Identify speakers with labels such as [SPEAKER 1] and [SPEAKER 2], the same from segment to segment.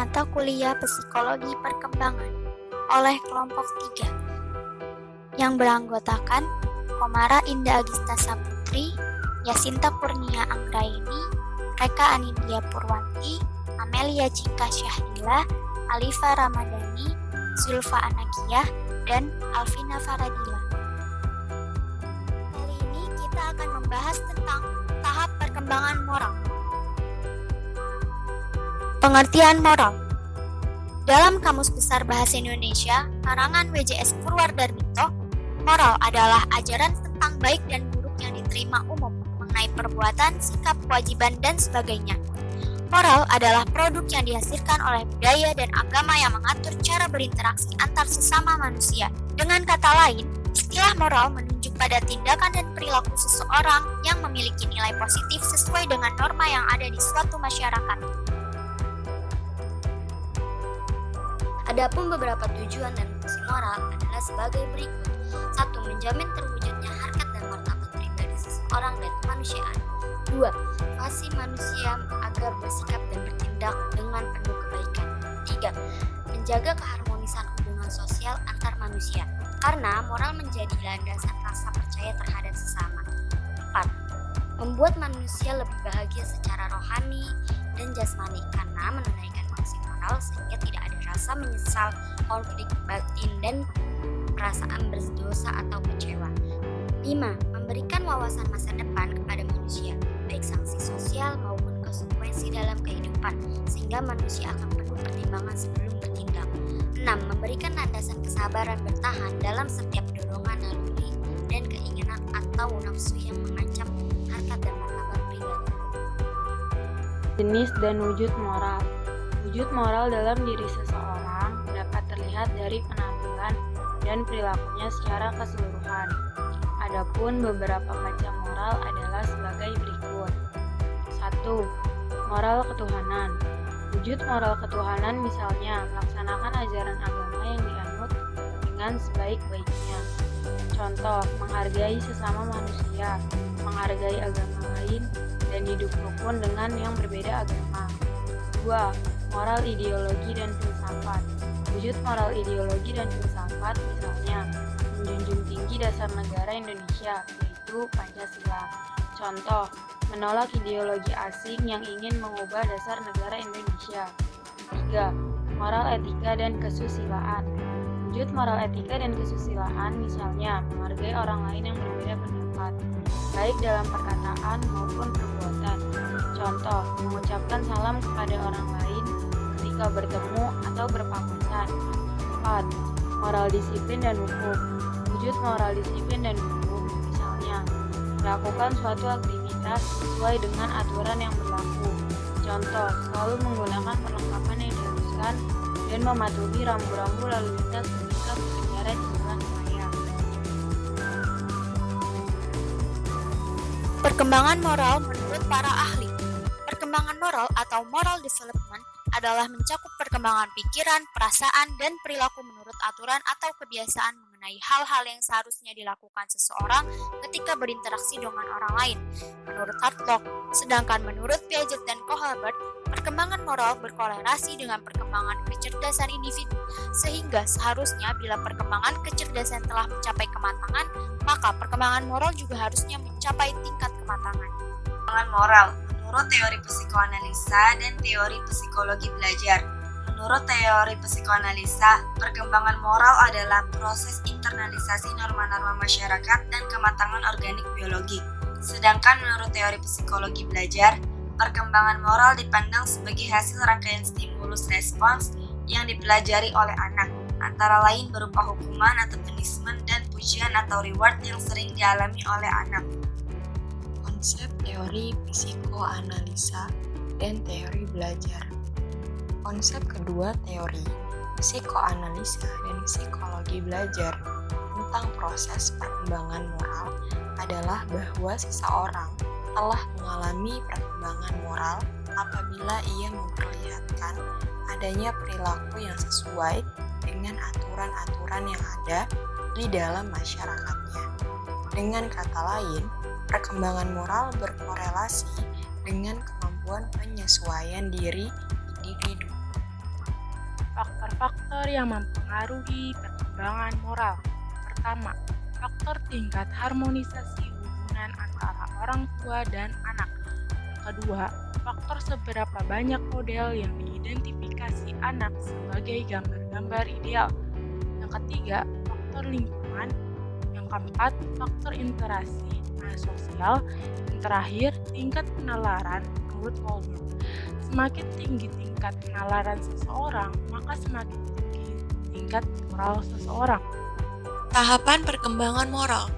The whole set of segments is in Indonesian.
[SPEAKER 1] mata kuliah Psikologi Perkembangan oleh kelompok 3 yang beranggotakan Komara Indah Agista Saputri, Yasinta Kurnia Anggraini, Reka Anindya Purwanti, Amelia Cika Syahdila, Alifa Ramadhani, Zulfa Anakiyah, dan Alvina Faradila. Kali ini kita akan membahas tentang tahap perkembangan moral. Pengertian moral. Dalam Kamus Besar Bahasa Indonesia, karangan WJS Purwardarmito, moral adalah ajaran tentang baik dan buruk yang diterima umum mengenai perbuatan, sikap, kewajiban, dan sebagainya. Moral adalah produk yang dihasilkan oleh budaya dan agama yang mengatur cara berinteraksi antar sesama manusia. Dengan kata lain, istilah moral menunjuk pada tindakan dan perilaku seseorang yang memiliki nilai positif sesuai dengan norma yang ada di suatu masyarakat. Adapun beberapa tujuan dan fungsi moral adalah sebagai berikut. 1. Menjamin terwujudnya harkat dan martabat pribadi seseorang dan kemanusiaan. 2. Fasil manusia agar bersikap dan bertindak dengan penuh kebaikan. 3. Menjaga keharmonisan hubungan sosial antar manusia, karena moral menjadi landasan rasa percaya terhadap sesama. 4. Membuat manusia lebih bahagia secara rohani dan jasmani karena menunaikan fungsi moral sehingga tidak ada rasa menyesal, konflik batin, dan perasaan berdosa atau kecewa. 5. Memberikan wawasan masa depan kepada manusia, baik sanksi sosial maupun konsekuensi dalam kehidupan, sehingga manusia akan penuh pertimbangan sebelum bertindak. 6. Memberikan landasan kesabaran bertahan dalam setiap dorongan naluri dan keinginan atau nafsu yang mengancam harkat dan martabat pribadi.
[SPEAKER 2] Jenis dan wujud moral. Wujud moral dalam diri seseorang dapat terlihat dari penampilan dan perilakunya secara keseluruhan. Adapun beberapa macam moral adalah sebagai berikut. 1. Moral ketuhanan. Wujud moral ketuhanan misalnya melaksanakan ajaran agama yang dianut dengan sebaik-baiknya. Contoh, menghargai sesama manusia, menghargai agama lain, dan hidup rukun dengan yang berbeda agama. 2. Moral ideologi dan filsafat. Wujud moral ideologi dan filsafat misalnya menjunjung tinggi dasar negara Indonesia, yaitu Pancasila. Contoh, menolak ideologi asing yang ingin mengubah dasar negara Indonesia. 3. Moral etika dan kesusilaan. Wujud moral etika dan kesusilaan misalnya menghargai orang lain yang berbeda pendapat, baik dalam perkataan maupun perbuatan. Contoh, mengucapkan salam kepada orang lain ketika bertemu atau berpapasan. 4. Moral disiplin dan hukum. Wujud moral disiplin dan hukum misalnya melakukan suatu aktivitas sesuai dengan aturan yang berlaku. Contoh, selalu menggunakan perlengkapan yang diharuskan dan mematuhi rambu-rambu lalu lintas ketika berkendara di jalan raya.
[SPEAKER 1] Perkembangan moral menurut para ahli. Perkembangan moral atau moral development adalah mencakup perkembangan pikiran, perasaan, dan perilaku menurut aturan atau kebiasaan mengenai hal-hal yang seharusnya dilakukan seseorang ketika berinteraksi dengan orang lain, menurut Hartog. Sedangkan menurut Piaget dan Kohlberg, perkembangan moral berkorelasi dengan perkembangan kecerdasan individu, sehingga seharusnya bila perkembangan kecerdasan telah mencapai kematangan, maka perkembangan moral juga harusnya mencapai tingkat kematangan.
[SPEAKER 3] Perkembangan moral menurut teori psikoanalisa dan teori psikologi belajar. Menurut teori psikoanalisa, perkembangan moral adalah proses internalisasi norma-norma masyarakat dan kematangan organik biologi. Sedangkan menurut teori psikologi belajar, perkembangan moral dipandang sebagai hasil rangkaian stimulus respons yang dipelajari oleh anak, antara lain berupa hukuman atau punishment dan pujian atau reward yang sering dialami oleh anak.
[SPEAKER 4] Konsep teori psikoanalisa dan teori belajar. Konsep kedua teori psikoanalisa dan psikologi belajar tentang proses perkembangan moral adalah bahwa seseorang telah mengalami perkembangan moral apabila ia memperlihatkan adanya perilaku yang sesuai dengan aturan-aturan yang ada di dalam masyarakatnya. Dengan kata lain, perkembangan moral berkorelasi dengan kemampuan penyesuaian diri individu.
[SPEAKER 5] Faktor-faktor yang mempengaruhi perkembangan moral. Pertama, faktor tingkat harmonisasi hubungan antara orang tua dan anak. Yang kedua, faktor seberapa banyak model yang diidentifikasi anak sebagai gambar-gambar ideal. Yang ketiga, faktor lingkungan. Yang keempat, faktor interaksi sosial. Yang terakhir, tingkat penalaran menurut Kohlberg. Semakin tinggi tingkat penalaran seseorang, maka semakin tinggi tingkat moral seseorang.
[SPEAKER 6] Tahapan perkembangan moral.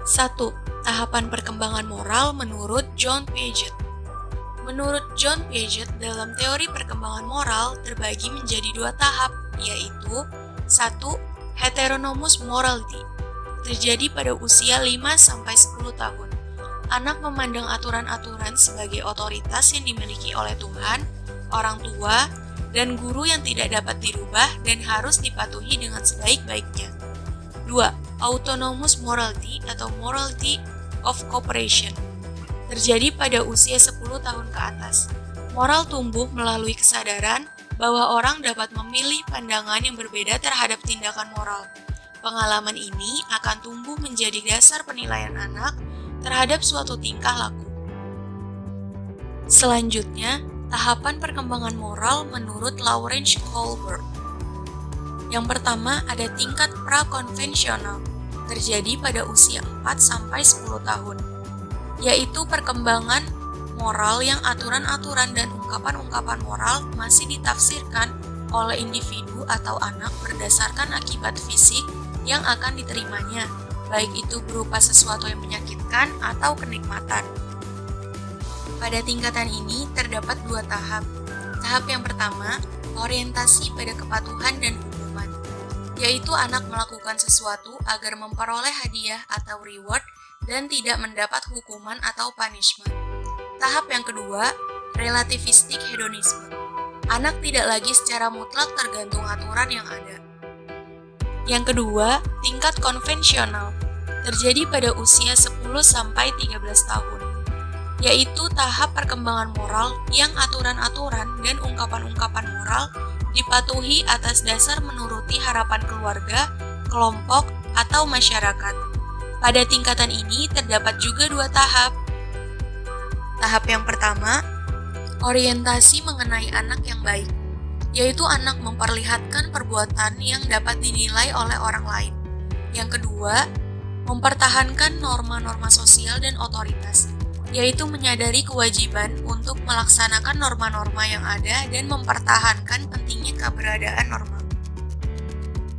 [SPEAKER 6] 1. Tahapan perkembangan moral menurut John Piaget. Menurut John Piaget, dalam teori perkembangan moral terbagi menjadi 2 tahap, yaitu 1. Heteronomous morality, terjadi pada usia 5-10 tahun. Anak memandang aturan-aturan sebagai otoritas yang dimiliki oleh Tuhan, orang tua, dan guru yang tidak dapat dirubah dan harus dipatuhi dengan sebaik-baiknya. 2. Autonomous morality atau morality of cooperation, terjadi pada usia 10 tahun ke atas. Moral tumbuh melalui kesadaran bahwa orang dapat memilih pandangan yang berbeda terhadap tindakan moral. Pengalaman ini akan tumbuh menjadi dasar penilaian anak terhadap suatu tingkah laku. Selanjutnya, tahapan perkembangan moral menurut Lawrence Kohlberg. Yang pertama ada tingkat prakonvensional, terjadi pada usia 4-10 tahun, yaitu perkembangan moral yang aturan-aturan dan ungkapan-ungkapan moral masih ditafsirkan oleh individu atau anak berdasarkan akibat fisik yang akan diterimanya, baik itu berupa sesuatu yang menyakitkan atau kenikmatan. Pada tingkatan ini terdapat 2 tahap. Tahap yang pertama, orientasi pada kepatuhan dan hukuman, yaitu anak melakukan sesuatu agar memperoleh hadiah atau reward dan tidak mendapat hukuman atau punishment. Tahap yang kedua, relativistic hedonisme. Anak tidak lagi secara mutlak tergantung aturan yang ada. Yang kedua, tingkat konvensional, terjadi pada usia 10-13 tahun, yaitu tahap perkembangan moral yang aturan-aturan dan ungkapan-ungkapan moral dipatuhi atas dasar menuruti harapan keluarga, kelompok, atau masyarakat. Pada tingkatan ini terdapat juga 2 tahap. Tahap yang pertama, orientasi mengenai anak yang baik, yaitu anak memperlihatkan perbuatan yang dapat dinilai oleh orang lain. Yang kedua, mempertahankan norma-norma sosial dan otoritas, yaitu menyadari kewajiban untuk melaksanakan norma-norma yang ada dan mempertahankan pentingnya keberadaan norma.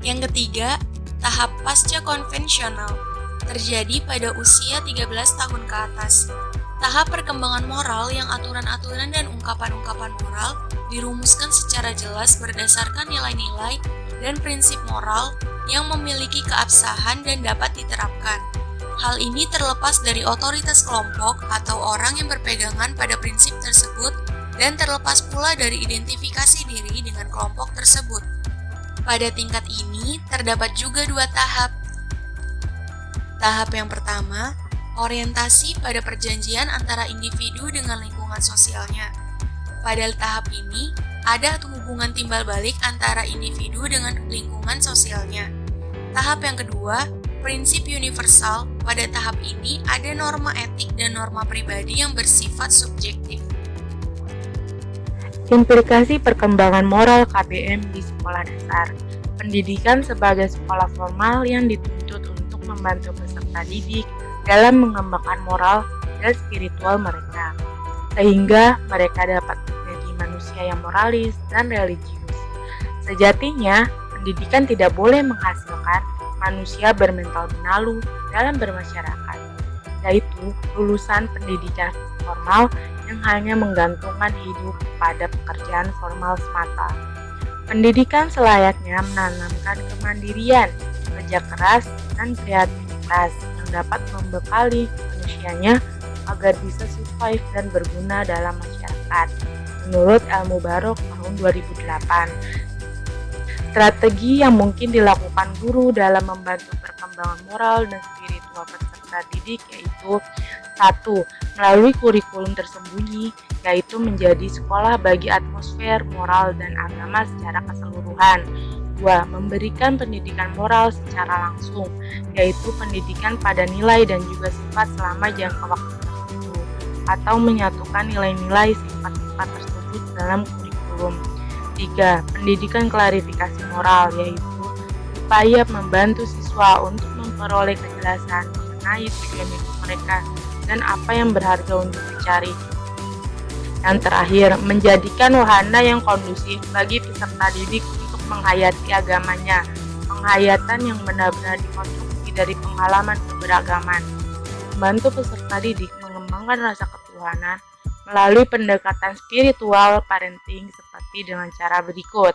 [SPEAKER 6] Yang ketiga, tahap pasca konvensional, terjadi pada usia 13 tahun ke atas. Tahap perkembangan moral yang aturan-aturan dan ungkapan-ungkapan moral dirumuskan secara jelas berdasarkan nilai-nilai dan prinsip moral yang memiliki keabsahan dan dapat diterapkan. Hal ini terlepas dari otoritas kelompok atau orang yang berpegangan pada prinsip tersebut dan terlepas pula dari identifikasi diri dengan kelompok tersebut. Pada tingkat ini terdapat juga 2 tahap. Tahap yang pertama, orientasi pada perjanjian antara individu dengan lingkungan sosialnya. Pada tahap ini, ada hubungan timbal balik antara individu dengan lingkungan sosialnya. Tahap yang kedua, prinsip universal. Pada tahap ini, ada norma etik dan norma pribadi yang bersifat subjektif.
[SPEAKER 5] Implikasi perkembangan moral KBM di sekolah dasar. Pendidikan sebagai sekolah formal yang dituntut untuk membantu peserta didik dalam mengembangkan moral dan spiritual mereka, sehingga mereka dapat menjadi manusia yang moralis dan religius. Sejatinya, pendidikan tidak boleh menghasilkan manusia bermental benalu dalam bermasyarakat, yaitu lulusan pendidikan formal yang hanya menggantungkan hidup pada pekerjaan formal semata. Pendidikan selayaknya menanamkan kemandirian, kerja keras, dan kreativitas yang dapat membekali manusianya agar bisa survive dan berguna dalam masyarakat, menurut Al-Mubarak tahun 2008. Strategi yang mungkin dilakukan guru dalam membantu perkembangan moral dan spiritual peserta didik yaitu 1. Melalui kurikulum tersembunyi, yaitu menjadi sekolah bagi atmosfer, moral, dan agama secara keseluruhan. 2. Memberikan pendidikan moral secara langsung, yaitu pendidikan pada nilai dan juga sifat selama jangka waktu tertentu, atau menyatukan nilai-nilai sifat-sifat tersebut dalam kurikulum. 3. Pendidikan klarifikasi moral, yaitu upaya membantu siswa untuk memperoleh kejelasan mengenai tujuan hidup mereka dan apa yang berharga untuk dicari. Yang terakhir, menjadikan wahana yang kondusif bagi peserta didik untuk menghayati agamanya, penghayatan yang benar-benar dikonstruksi dari pengalaman keberagaman, membantu peserta didik mengembangkan rasa ketuhanan melalui pendekatan spiritual parenting seperti dengan cara berikut.